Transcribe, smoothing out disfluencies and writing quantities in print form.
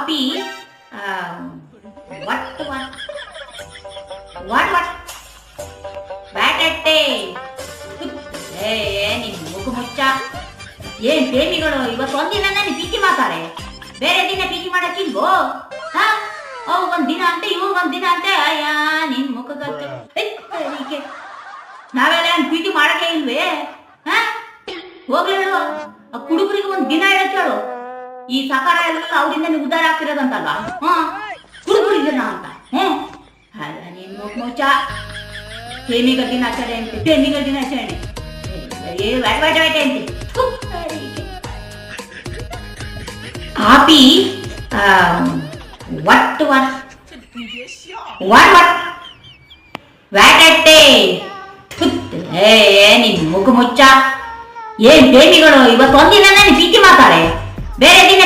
Copy ವಟ್ ವಟ್ what what ಬ್ಯಾಟಟ್ಟೆ ಏ ನಿನ್ ಮುಖ ಮುಚ್ಚ. ಏನ್ ಪ್ರೇಮಿಗಳು ಇವತ್ತು ಒಂದಿನ ನಾನು ಪೀಚಿ ಮಾಡ್ತಾರೆ, ಬೇರೆ ದಿನ ಪೀಚಿ ಮಾಡಕ್ಕಿಲ್ವೋ? ಅವು ಒಂದಿನ ಅಂತೆ ಇವು ಒಂದಿನ ಅಂತೆ. ಅಯ್ಯ ನಿನ್ ಮುಖಗತ್ತೆ ನಾವೆಲ್ಲ ಪ್ರೀತಿ ಮಾಡಕ್ಕೆ ಇಲ್ವೇ? ಹೋಗ್ಲಿ ಹೇಳುವ ಆ ಕುಡುಗರಿಗೆ ಒಂದ್ ದಿನ ಹೇಳಕ್ ಹೇಳು. ಈ ಸಕಾರ ಎಲ್ಲ ಅವರಿಂದ ಉದ್ಧಾರ ಆಗ್ತಿರೋದಂತಲ್ವಾ? ಕುಡುಗರಿಗೆ ಅಂತ ಅಲ್ಲ ನಿನ್ ಮುಖ ಮುಚ್ಚ. ಪ್ರೇಮಿಗಳ ದಿನಾಚರಣೆ ಅಂತೆ, ಪ್ರೇಮಿಗಳ ದಿನಾಚರಣೆ ಅಂತೆ. ಕಾಪಿ ವಟ್ ವಟ್ ವಾಟ್ ವಾಟ್ ವ್ಯಾಟಟ್ಟೆ ನಿನ್ ಮುಖ ಮುಚ್ಚ. ಏನ್ ಪ್ರೇಮಿಗಳು ಇವತ್ತು ಒಂದಿನ ನಾನು ಪ್ರೀತಿ ಮಾಡ್ತಾರೆ, ಬೇರೆ ದಿನ